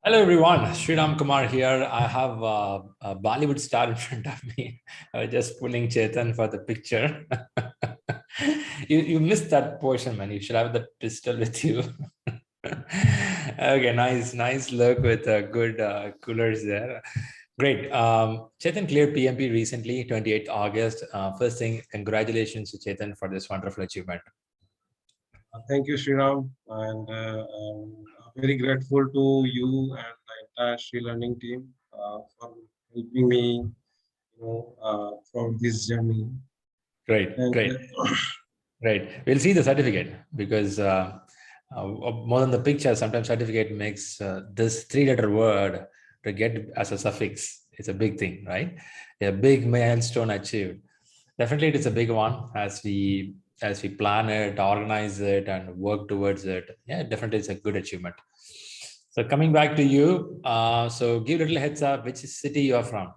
Hello everyone, Sriram Kumar here. I have a Bollywood star in front of me. I was just pulling Chetan for the picture. You missed that portion, man. You should have the pistol with you. Okay, nice look with good coolers there. Great. Chetan cleared PMP recently, 28th August. First thing, congratulations to Chetan for this wonderful achievement. Thank you, Sriram, and I'm very grateful to you and the entire ShriLearning team for helping me, from this journey. Great, And great, great. We'll see the certificate because more than the picture, sometimes certificate makes this three-letter word to get as a suffix. It's a big thing, right? A big milestone achieved. Definitely, it is a big one as we plan it, organize it, and work towards it. Yeah, definitely, it's a good achievement. So coming back to you, so give a little heads up. Which city you are from?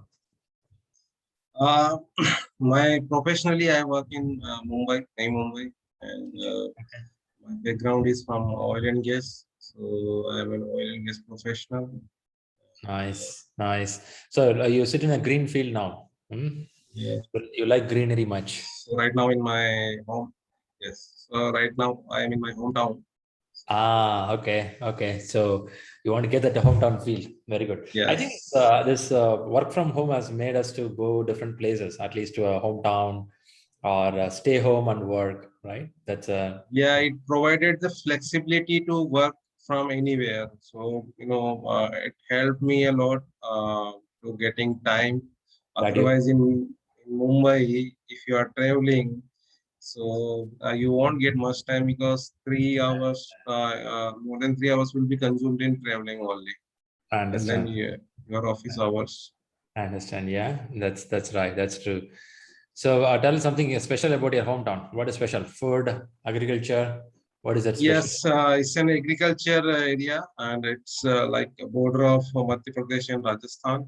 professionally, I work in Mumbai, and my background is from oil and gas. So I'm an oil and gas professional. Nice. So you sit in a green field now. Hmm? Yeah. You like greenery much? So right now in my home, yes. So right now I am in my hometown. Okay. So you want to get that hometown feel. Very good. I think Yes. this work from home has made us to go different places, at least to a hometown or stay home and work, right? That's Yeah, it provided the flexibility to work from anywhere. So, it helped me a lot to getting time. glad you. Otherwise, in Mumbai, if you are traveling, so you won't get much time because 3 hours, more than 3 hours will be consumed in traveling only. I And then understand. your office hours. I understand. Yeah, that's right. That's true. So tell us something special about your hometown. What is special? Food, agriculture. What is that special? Yes, it's an agriculture area, and it's like a border of Madhya Pradesh and Rajasthan.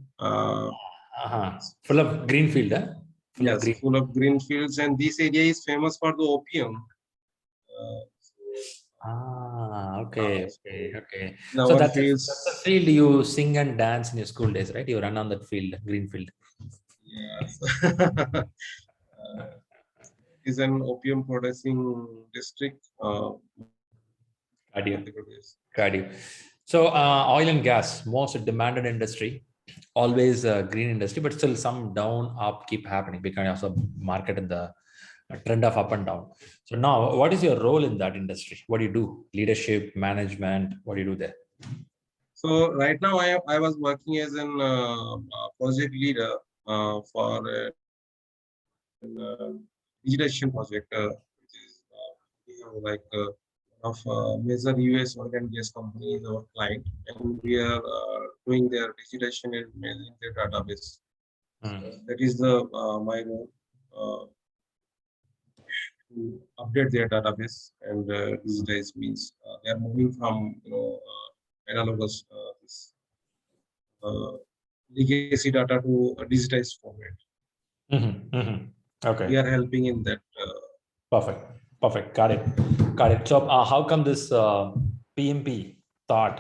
Full of green field, huh? Full of Yes, green. full of green fields, and this area is famous for the opium. Uh, Okay. in So our that's a fields, field you sing and dance in your school days, right? You run on that field, green field. yes, is an opium producing district, Got you. Madhya Pradesh. Got you. So oil and gas, most demanded industry, always green industry, but still some down up keep happening because of the market and the trend of up and down. So now, what is your role in that industry? What do you do? Leadership, management. What do you do there? So right now, I was working as an project leader for digitization project, which is we have like of major US oil and gas companies, our client, and we are doing their digitization and managing their database. So Hmm. that is the my role to update their database and digitize means they are moving from analogous this legacy data to a digitized format. We Okay. are helping in that. Perfect. Perfect. Got it. So how come this PMP thought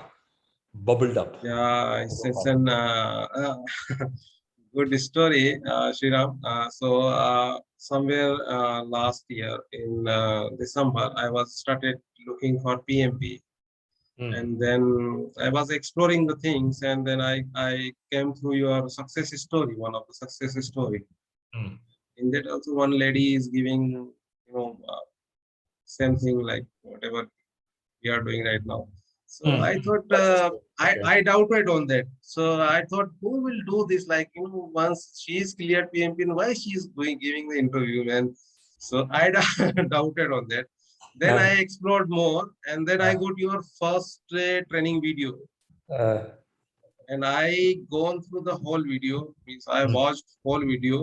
bubbled up? Yeah, it's an good story, Sriram. Somewhere last year in December, I was started looking for PMP, Hmm. and then I was exploring the things, and then I came through your success story, one of the success story. Hmm. In that also one lady is giving, same thing like whatever we are doing right now. So Hmm. I thought That's true. Okay. I doubted on that. So I thought, who will do this? Like, once she's cleared PMP, why she's doing giving the interview, man? So I doubted on that. Then I Uh, explored more, and then I uh, got your first training video, uh, and I gone through the whole video. Means I hmm. watched whole video,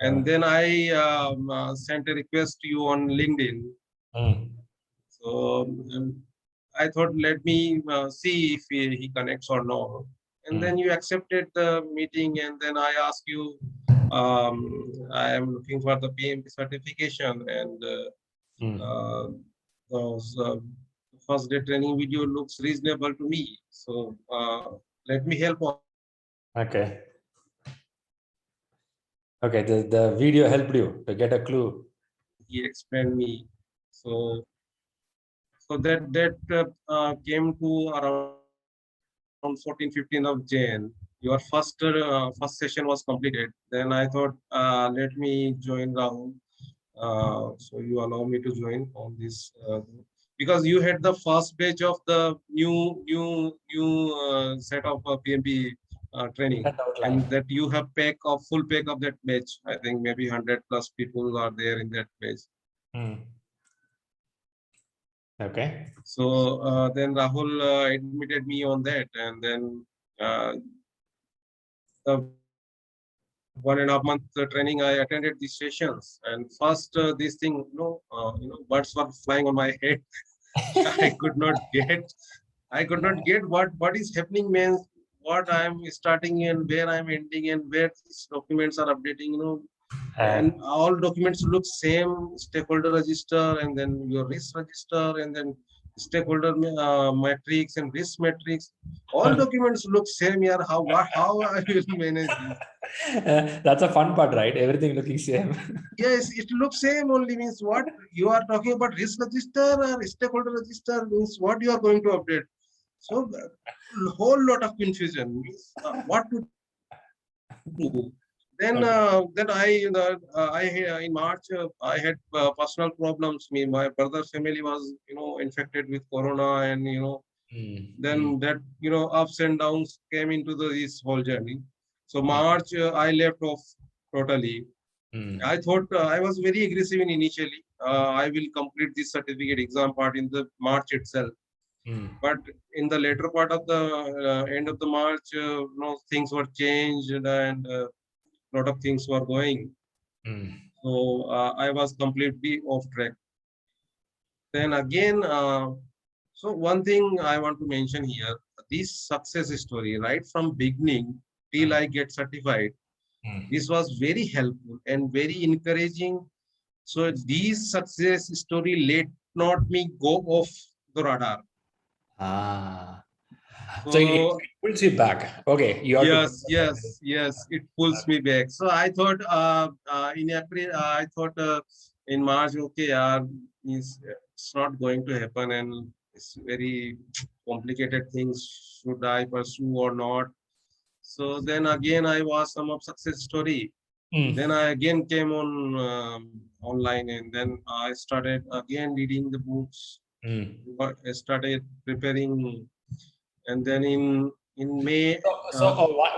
and then I sent a request to you on LinkedIn. Hmm. So I thought, let me see if he connects or not. And then Hmm. you accepted the meeting, and then I asked you, I am looking for the PMP certification, and Hmm. uh, those first day training video looks reasonable to me. So let me help on. Okay. Okay, the video helped you to get a clue. He explained me. So that came to around 14, 15 of Jan. Your first session was completed. Then I thought, let me join Rahul. So you allow me to join on this because you had the first batch of the new set of PMP training, and Outline. that you have full pack of that batch. I think maybe 100 plus people are there in that batch. Okay. So then Rahul admitted me on that, and then the 1.5 month training, I attended these sessions, and first this thing, birds were flying on my head. I could not get, I could not get what is happening means, what I am starting and where I am ending and where these documents are updating. And all documents look same, stakeholder register and then your risk register and then stakeholder matrix and risk matrix. All documents look same here. How I will manage this? That's a fun part, right? Everything looking same. Yes, it looks same only means what you are talking about risk register or stakeholder register means what you are going to update. So whole lot of confusion means what to do. Then in March I had personal problems. My brother's family was infected with corona, and then that ups and downs came into this whole journey. So March I left off totally. I thought I was very aggressive initially. I will complete this certificate exam part in the March itself. But in the later part of the end of the March, things were changed and lot of things were going. So I was completely off track. Then again, so one thing I want to mention here, this success story, right from beginning till I get certified, this was very helpful and very encouraging. So these success story let not me go off the radar. So it So pulls you back. Okay, you have to. yes, it pulls me back. So I thought in April, I thought in March, okay, means it's not going to happen, and it's very complicated things. Should I pursue or not? So then again, I was some of success story. Then I again came on online, and then I started again reading the books. But I started preparing, and then in May.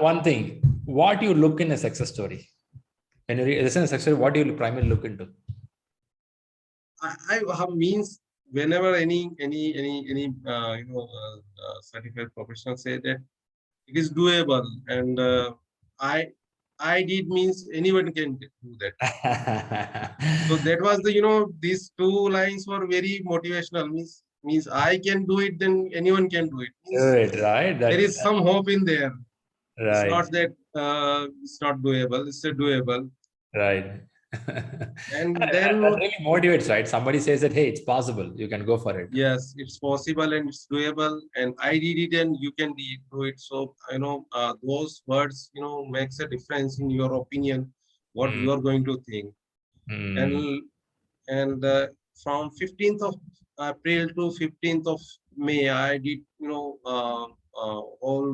One thing, what you look in a success story? When you listen to success story, what do you primarily look into? I have means whenever any certified professional say that it is doable, and I did means anyone can do that. So that was the these two lines were very motivational. Means I can do it, then anyone can do it. Means Right? there is some hope in there. It's Right. not that it's not doable. It's a doable. Right. And That then really motivates, right? Somebody says that, hey, it's possible. You can go for it. yes, it's possible and it's doable, and I did it and you can do it. So those words makes a difference in your opinion, what you are going to think. And from 15th of April to 15th of May, I did all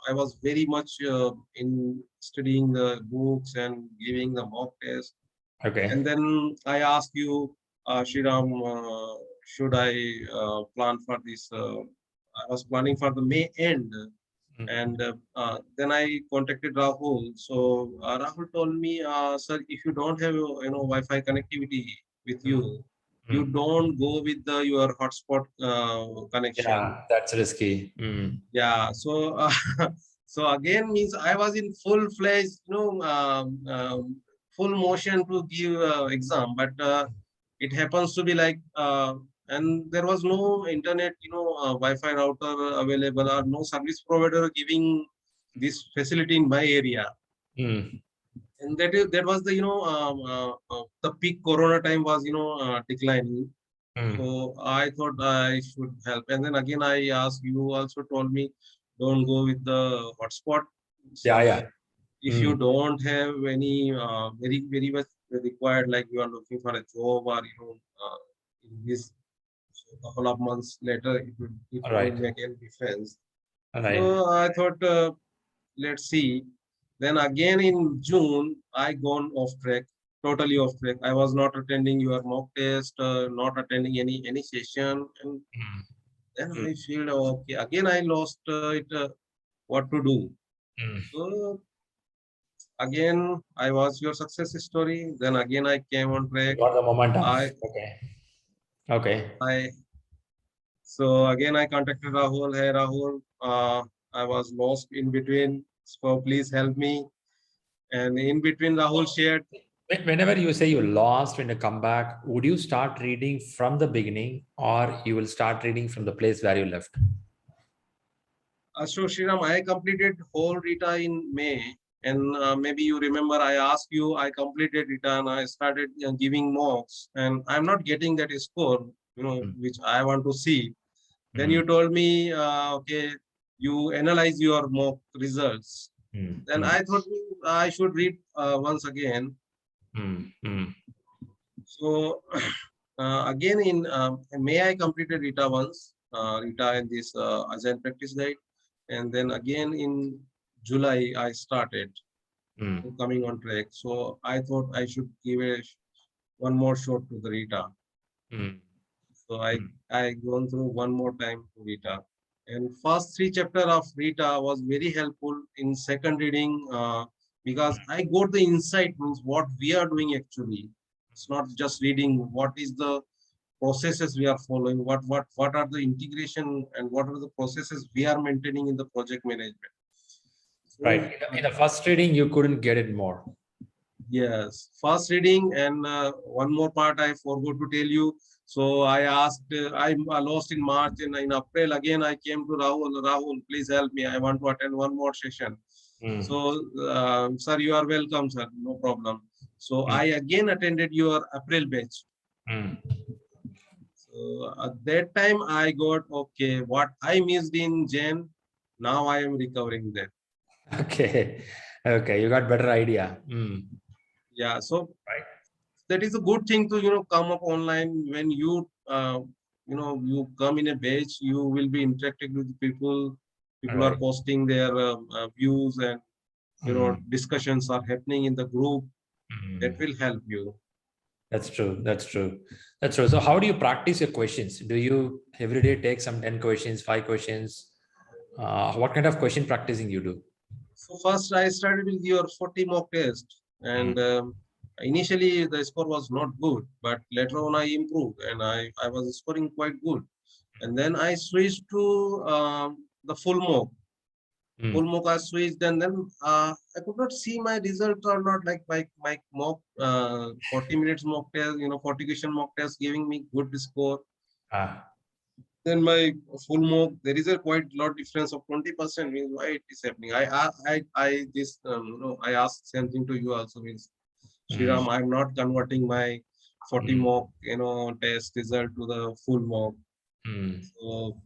I was very much in studying the books and giving the mock test. Okay. And then I asked you, Shriram, should I plan for this? I was planning for the May end, and then I contacted Rahul. So Rahul told me, sir, if you don't have Wi-Fi connectivity with you, you don't go with your hotspot connection. Yeah, that's risky. Yeah. So so again means I was in full-fledged, full motion to give exam, but it happens to be like and there was no internet, Wi-Fi router available, or no service provider giving this facility in my area. And that was the the peak corona time was declining. So I thought I should help. And then again, I asked, you also told me, don't go with the hotspot. Yeah, So yeah. if you don't have any very much required, like you are looking for a job or, in this couple of months later, it All will right. make a difference. All right. So I thought, let's see. Then again in June, I gone off track, totally off track. I was not attending your mock test, not attending any session, and Mm, then mm, I feel okay. Again, I lost it. What to do? mm. So again, I was your success story. Then again, I came on You track. got the momentum. I Okay. Okay. I so again I contacted Rahul. Hey Rahul, I was lost in between. So please help me. And in between, Rahul shared. Whenever you say you lost when you come back, would you start reading from the beginning or you will start reading from the place where you left? So Shriram, I completed whole Rita in May, and maybe you remember I asked you. I completed Rita and I started giving mocks, and I'm not getting that score, Mm, which I want to see. Then mm, you told me, okay, you analyze your mock results. mm, Then mm, I thought I should read once again. mm, mm, So again in May I completed Rita once, Rita in this Agile practice guide, and then again in July I started mm, coming on track. So I thought I should give one more shot to the Rita. mm, So mm. I gone through one more time to Rita. And first three chapter of Rita was very helpful in second reading because I got the insight means what we are doing actually. It's not just reading what is the processes we are following, what are the integration and what are the processes we are maintaining in the project management. Right. So In the first reading, you couldn't get it more. yes, fast reading and one more part I forgot to tell you. So I asked, I lost in March and in April again I came to Rahul. Rahul, please help me. I want to attend one more session. Mm, So, sir, you are welcome, sir. No problem. So mm, I again attended your April batch. mm. So at that time I got okay. What I missed in Jan, now I am recovering that. Okay. Okay. You got better idea. Mm. Yeah. So Right. that is a good thing to come up online when you come in a batch, you will be interacting with people. All People are right. posting their views and Mm, discussions are happening in the group. That mm. will help you. That's true. That's true. That's true. So how do you practice your questions? Do you every day take some 10 questions, 5 questions? What kind of question practicing you do? So first I started with your 40 mock test, and Mm, initially the score was not good, but later on I improved and I was scoring quite good. And then I switched to the full mock. mm, Full mock I switched, and then I could not see my result or not. Like my mock 40 minutes mock test, 40 question mock test giving me good score. ah, Then my full mock, there is a quite lot difference of 20%. Means why it is happening? I this I asked same thing to you also. Means mm, Shriram, I'm not converting my 40 mm, mock test result to the full mock. mm. So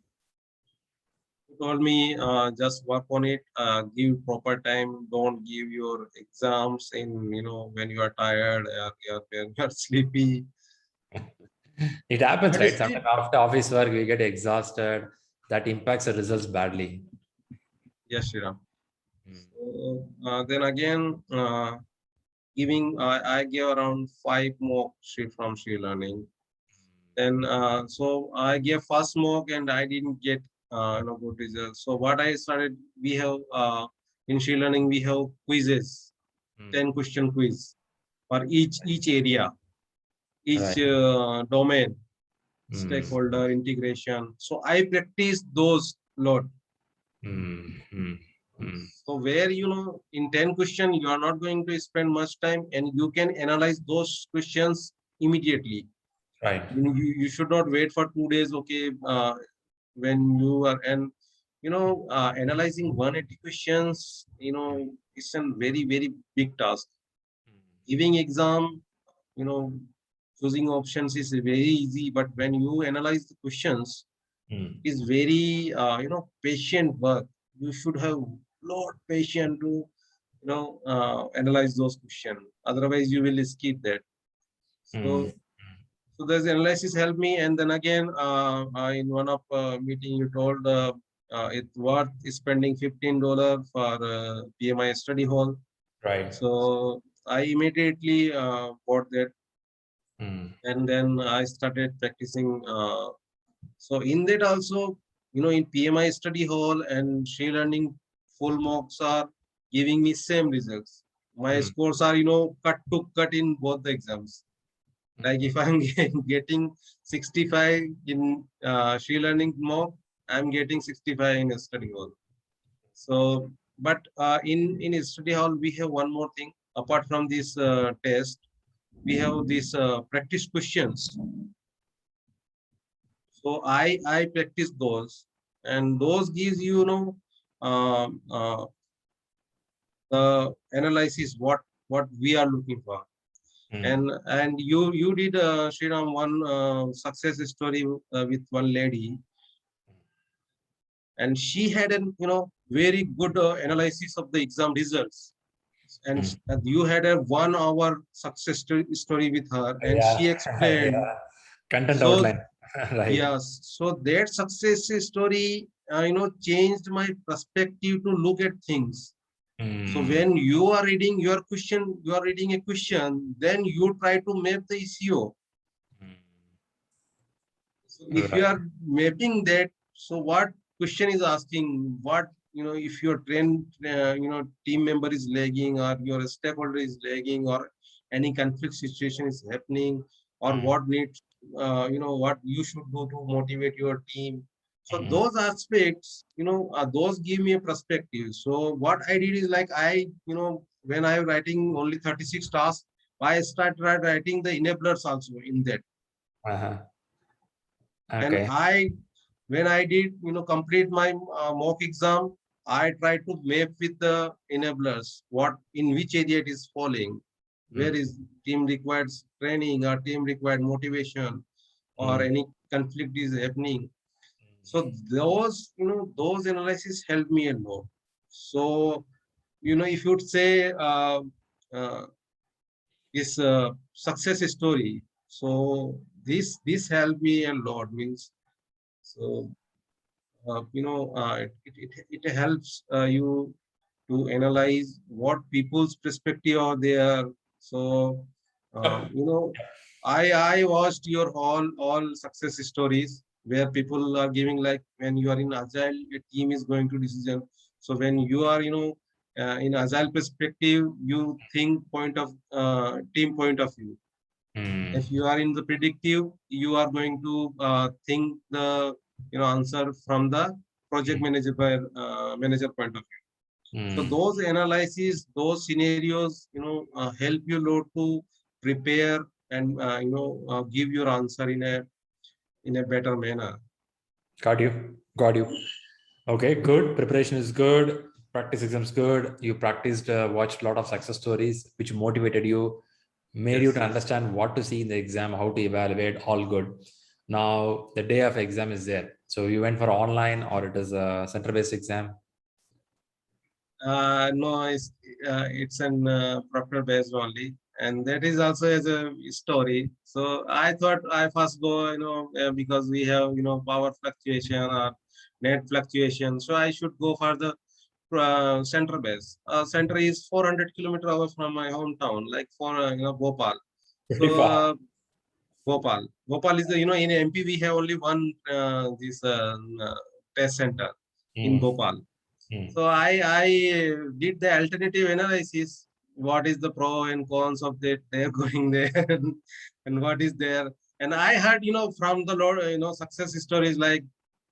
he told me just work on it, give proper time, don't give your exams in when you are tired, when you are sleepy. It happens, But right? still, Sometimes after office work, we get exhausted. That impacts the results badly. yes, Shriram. Mm, So then again, giving I gave around five mock from ShriLearning. Then so I gave first mock and I didn't get good results. So what I started, we have in ShriLearning we have quizzes, mm, 10-question quiz for each area, each right. domain, Mm, stakeholder integration. So I practice those lot. mm, mm, mm, So where in 10 question you are not going to spend much time and you can analyze those questions immediately. right. You should not wait for 2 days. Okay, when you are and analyzing 180 questions, it's a very very big task. Mm, Giving exam, you know choosing options is very easy, but when you analyze the questions, Mm. is very patient work. You should have lot patience to analyze those questions. Otherwise, you will skip that. Mm. So there's analysis help me, and then again, in one of meeting you told it's worth spending $15 for PMI study hall. Right. So I immediately bought that, Mm. and then I started practicing. So in that also, in PMI study hall and ShriLearning, full marks are giving me same results. My Mm. scores are cut to cut in both the exams. Like if I'm getting 65 in ShriLearning mock, I'm getting 65 in study hall. So, but in study hall we have one more thing apart from this test. We have these practice questions. So I practice those, and those gives uh, uh, the analysis what we are looking for. Mm. And you did Sriram one success story with one lady, and she had an very good analysis of the exam results, and Mm. you had a 1 hour success story with her, and Yeah. she explained. Yeah. Content So outline. Right. yes, so that success story, changed my perspective to look at things. So Mm. when you are reading your question, you are reading a question, then you try to map the issue. Mm. So if you Right. are mapping that, so what question is asking? What if your train, team member is lagging, or your stakeholder is lagging, or any conflict situation is happening, or Mm. what needs, what you should do to motivate your team. So Mm. those aspects, those give me a perspective. So what I did is like when I am writing only 36 tasks, I start writing the enablers also in that. Uh-huh. And Okay. when I did, complete my mock exam, I tried to map with the enablers, what in which area it is falling, where Mm. is team requires training or team required motivation or Mm. any conflict is happening. So those analysis helped me a lot. So, if you'd say uh, this success story, so this helped me a lot. Means so it helps you to analyze what people's perspective are there. So Yep. I watched your all success stories where people are giving, like when you are in agile, a team is going to decision. So when you are in agile perspective, you think point of team point of view. If Mm. you are in the predictive, you are going to think the answer from the project Mm. manager point of view. So Mm. those analyses, those scenarios, help you lot to prepare and give your answer in a better manner. Got you. Got you. Okay, good. Preparation is good. Practice exams good. You practiced, watched a lot of success stories, which motivated you, made you Yes, to yes. understand what to see in the exam, how to evaluate. All good. Now the day of exam is there. So you went for online or it is a center-based exam. No, it's an Proctor based only, and that is also as a story. So I thought I first go, because we have power fluctuation or net fluctuation, so I should go for the center base. Center is 400 kilometers away from my hometown, like for Bhopal. Pretty So far. Bhopal is the in MP we have only one this test center in Mm. Bhopal. Mm. So I did the alternative analysis. What is the pro and cons of that? They're going there, and what is there? And I heard, from the Lord, success stories like,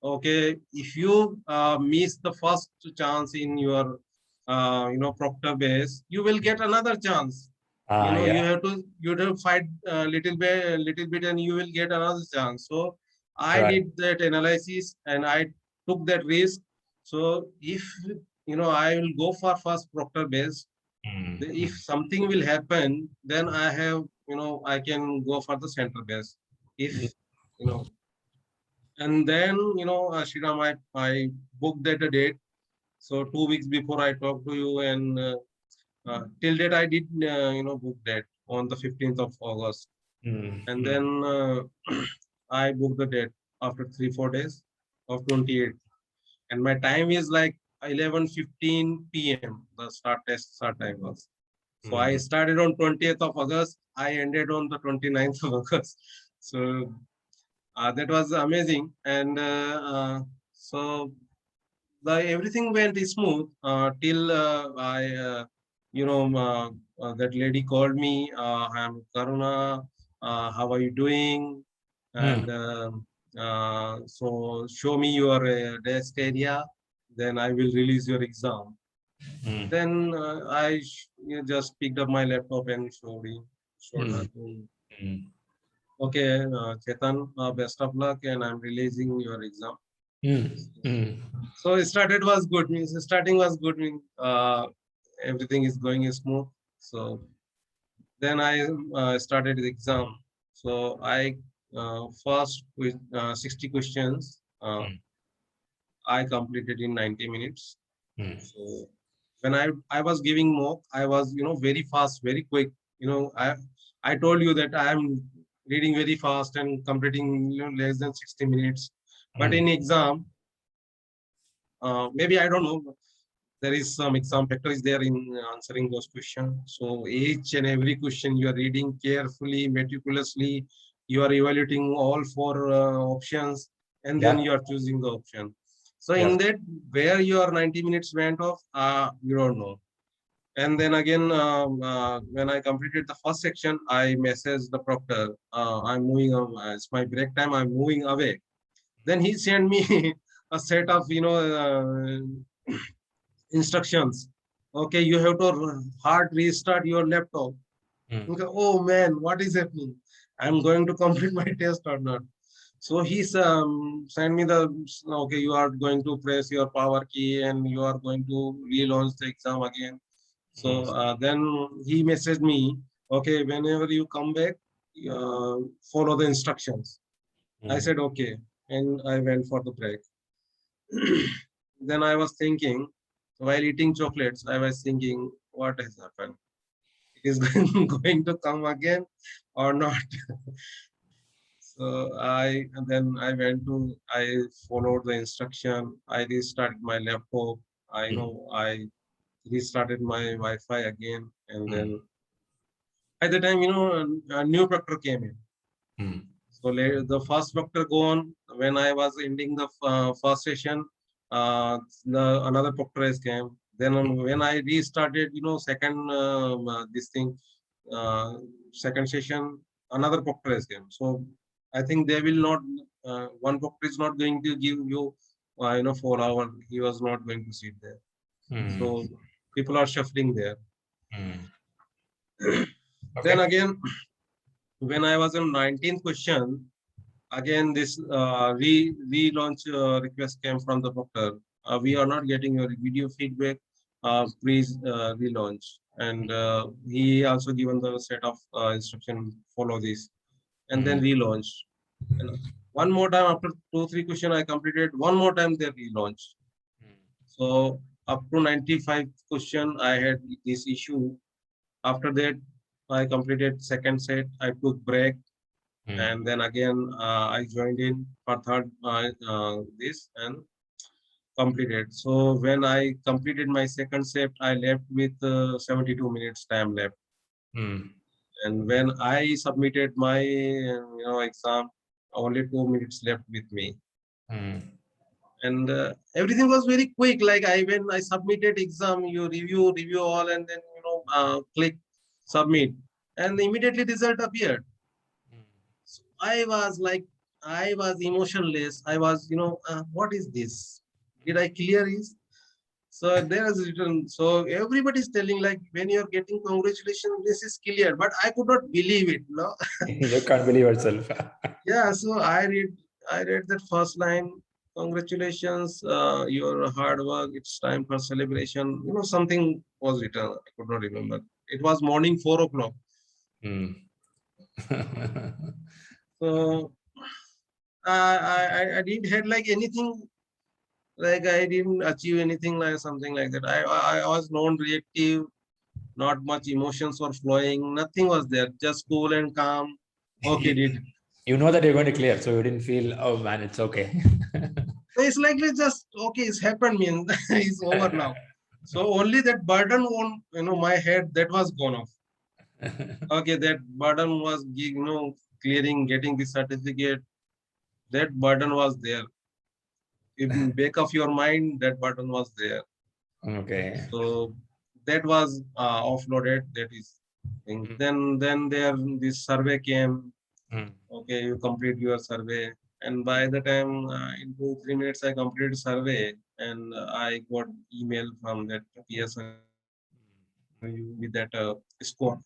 okay, if you miss the first chance in your, Proctor base, you will get another chance. Ah, You yeah. have to fight a little bit, and you will get another chance. So I Right. did that analysis, and I took that risk. So if I will go for first Proctor base. Mm. If Mm. something will happen, then I have I can go for the center base if, you know, and then, Shriram, I booked that a date. So 2 weeks before I talked to you, and till date I did, book that on the 15th of August. And then I booked the date after 3-4 days of 28th. And my time is like 11:15 p.m. The start time was. So I started on 20th of August. I ended on the 29th of August. So that was amazing. And so everything went smooth till that lady called me. I'm Karuna. How are you doing? And so show me your desk area. Then I will release your exam. Then just picked up my laptop and showed her. Okay, Chetan, best of luck, and I'm releasing your exam. So starting was good. Everything is going smooth. So then I started the exam. So I first with 60 questions, I completed in 90 minutes. So when I was giving mock, I was very fast, very quick. I told you that I am reading very fast and completing less than 60 minutes. But in exam, maybe I don't know. There is some exam factor is there in answering those questions. So each and every question you are reading carefully, meticulously. You are evaluating all four options, and then you are choosing the option. So in that, where your 90 minutes went off, you don't know. And then again, when I completed the first section, I messaged the proctor. I'm moving. It's my break time. I'm moving away. Then he sent me a set of instructions. Okay, you have to hard restart your laptop. Okay, oh man, what is happening? I'm going to complete my test or not. So he's sent me the, okay, you are going to press your power key and you are going to relaunch the exam again. So then he messaged me, okay, whenever you come back, follow the instructions. I said, okay. And I went for the break. Then I was thinking, while eating chocolates, I was thinking, what has happened? Is going to come again or not? So I followed the instruction. I restarted my laptop. I restarted my Wi-Fi again, and then at the time, a new proctor came in. So the first proctor go on. When I was ending the first session, another proctor has came. Then when I restarted, second this thing, second session, another proctor has came. So I think they will not. One proctor is not going to give you, 4 hours. He was not going to sit there. So people are shuffling there. Then again, when I was on 19th question, again this relaunch request came from the proctor. We are not getting your video feedback. Please relaunch. And he also given the set of instruction, follow this, and then relaunch. And one more time after 2-3 question I completed. One more time they relaunched. So up to 95 question I had this issue. After that, I completed second set. I took break, and then again I joined in for third this and completed. So when I completed my second set, I left with 72 minutes time left. And when I submitted my exam, only 2 minutes left with me. And everything was very quick. Like when I submitted exam, you review all, and then click submit, and immediately result appeared. So I was emotionless. I was, what is this? Did I clear this? So there is written. So everybody is telling like when you are getting congratulations, this is clear. But I could not believe it. No, you can't believe yourself. yeah. So I read that first line. Congratulations, your hard work. It's time for celebration. Something was written. I could not remember. It was morning 4 o'clock. So I didn't had like anything, like I didn't achieve anything like something like that. I was non-reactive, not much emotions were flowing, nothing was there, just cool and calm. Okay, did. You know that you're going to clear, so you didn't feel, oh man, it's okay. So it's like it's just okay, it's happened, means it's over now. So only that burden on my head, that was gone off. Okay, that burden was clearing, getting the certificate. That burden was there. In back of your mind, that burden was there. Okay. So that was offloaded. That is thing. Mm, Then there this survey came. mm, Okay, you complete your survey, and by the time in 2 3 minutes I completed survey, and I got email from that PSI with that score.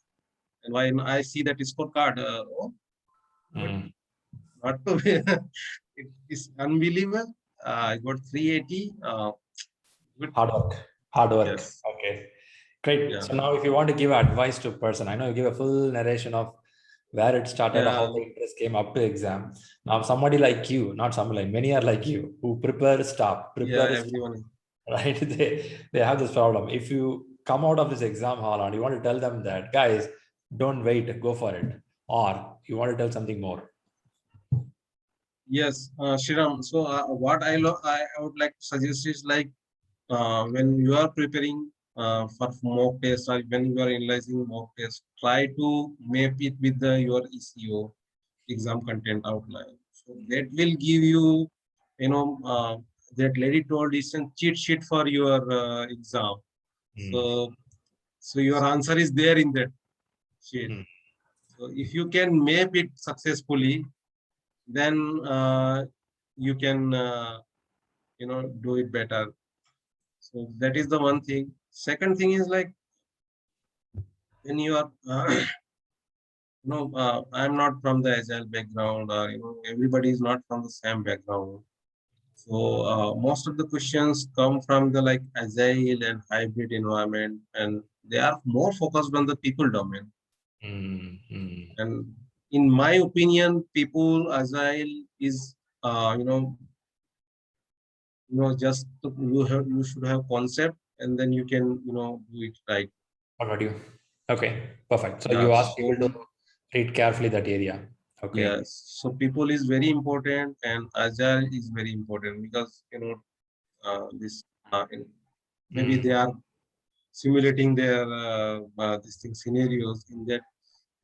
And when I see that scorecard, but mm. not to be, it is unbelievable. I got 380. Good. Hard work. Hard work. Yes. Okay. Great. Yeah. So now if you want to give advice to a person, I know you give a full narration of where it started, Yeah. how the interest came up to exam. Now somebody like you, not somebody like many are like you, who Yeah. prepare, stop, Everyone. right? They have this problem. If you come out of this exam hall and you want to tell them that, guys, don't wait, go for it. Or you want to tell something more. Yes, Shriram. So what I would like to suggest is like when you are preparing for mock test, or when you are analyzing mock test, try to map it with your ECO, exam content outline. So that will give you, you know, that lady told is a cheat sheet for your exam. Mm, So your answer is there in that sheet. mm. So if you can map it successfully, then you can do it better. So that is the one thing. Second thing is like when you are I'm not from the agile background, or everybody is not from the same background. So most of the questions come from the like agile and hybrid environment, and they are more focused on the people domain. Mm, mm. And in my opinion, people agile is just you should have concept, and then you can do it right. What about you? Okay, perfect. So Yeah. you ask So people to read carefully that area. Okay. yes, so people is very important, and agile is very important, because this maybe Mm, they are simulating their this thing scenarios in that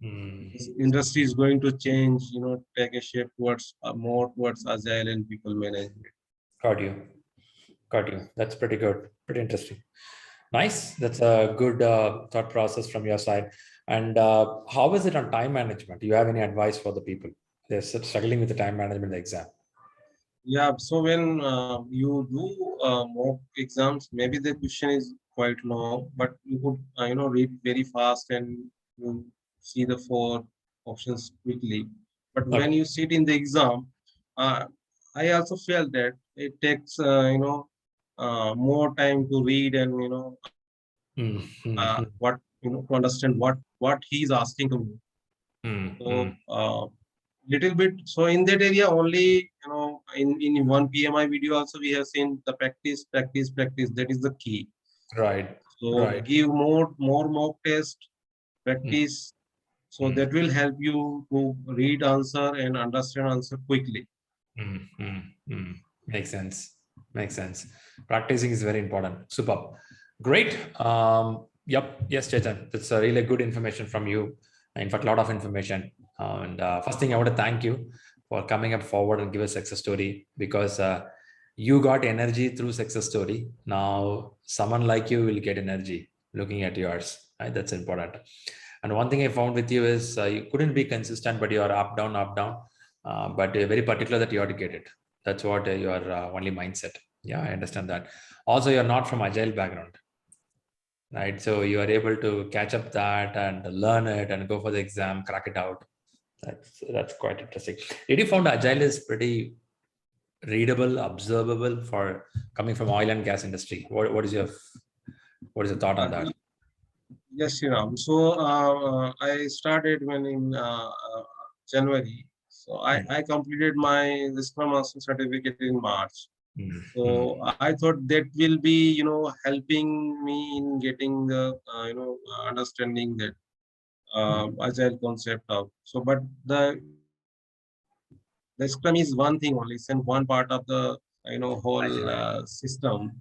mm. this industry is going to change, take a shape towards more towards agile and people management. Got you. Got you. That's pretty good. Pretty interesting. Nice. That's a good thought process from your side. And how is it on time management? Do you have any advice for the people? They're struggling with the time management in the exam. Yeah, so when you do mock exams, maybe the question is quite long, but you could read very fast, and you see the four options quickly. But when Okay. you sit in the exam, uh, I also felt that it takes more time to read, and Mm, mm, mm, what to understand what he's asking to me. mm, So mm. little bit. So in that area only, in one PMI video also we have seen the practice, practice, practice. That is the key. Right. So Right. give more mock test, Mm, practice. So mm, that will help you to read answer and understand answer quickly. mm, mm, mm. Makes sense. Makes sense. Practicing is very important. Super. Great. Yep. Yes, Chetan. That's a really good information from you. In fact, a lot of information. And first thing, I want to thank you for coming up forward and give a success story, because you got energy through success story. Now, someone like you will get energy looking at yours. Right? That's important. And one thing I found with you is you couldn't be consistent, but you are up, down, up, down. But you're very particular that you ought to get it. That's what your only mindset. Yeah, I understand that. Also, you're not from agile background, right? So you are able to catch up that and learn it and go for the exam, crack it out. That's quite interesting. Did you found agile is pretty readable, observable for coming from oil and gas industry? What is your thought on Uh, that? Yes, Sriram. So I started when in January. So I completed my Scrum Master certificate in March. So I thought that will be, helping me in getting the, understanding that agile concept of. So, but the Scrum is one thing only. It's in one part of the, whole system.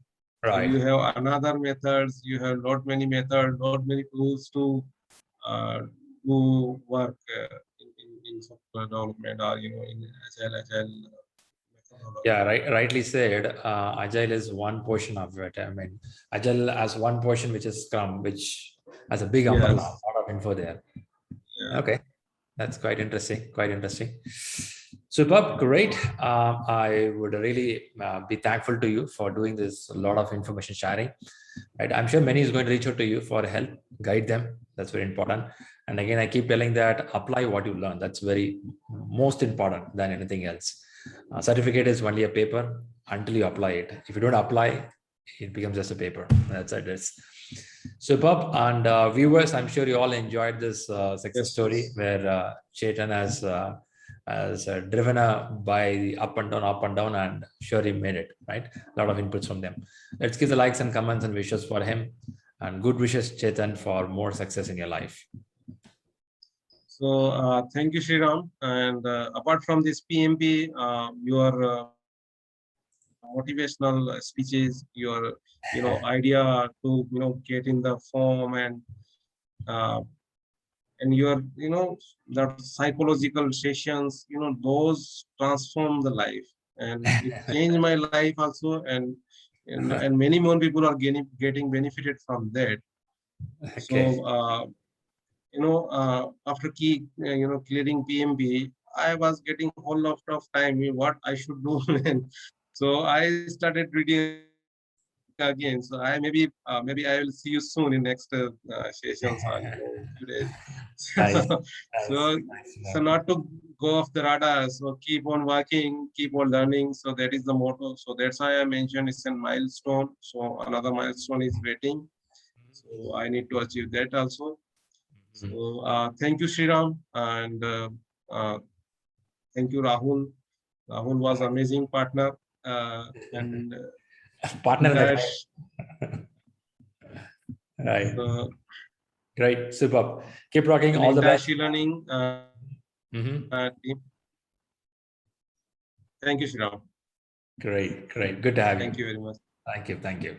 So you Right. have another methods. You have lot many methods, lot many tools to uh, do work in software development or in agile methodology. Yeah, right. Rightly said. Agile is one portion of it. I mean, Agile as one portion, which is Scrum, which has a big umbrella, a Yes. lot of info there. Yeah. Okay, that's quite interesting. Quite interesting. Superb, great. I would really be thankful to you for doing this. A lot of information sharing. Right, I'm sure many is going to reach out to you for help, guide them. That's very important. And again, I keep telling that apply what you learn. That's very most important than anything else. Certificate is only a paper until you apply it. If you don't apply, it becomes just a paper. That's it. It's superb. And viewers, I'm sure you all enjoyed this success Yes. story Yes. where Chetan has driven by the up and down, and sure he made it, right? A lot of inputs from them. Let's give the likes and comments and wishes for him. And good wishes, Chetan, for more success in your life. So thank you, Sriram. And apart from this PMP, your motivational speeches, your idea to get in the form uh, and your that psychological sessions, those transform the life, and it changed my life also, and many more people are getting benefited from that. Okay. So after clearing PMP, I was getting whole lot of time what I should do. And so I started reading again. So I maybe I will see you soon in next sessions or few days. Nice. So Nice. so Nice. not to go off the radar. So keep on working, keep on learning. So that is the motto. So that's why I mentioned it's a milestone. So another milestone is waiting. So I need to achieve that also. So thank you, Sriram, and uh, thank you, Rahul. Rahul was amazing partner, and Partner in the entire crime. Right. so Great. Superb. Keep rocking. and All the entire best. ShriLearning Mhm. team. Thank you, Sriram. Great. Great. Good to have you. Thank you very much. Thank you. Thank you.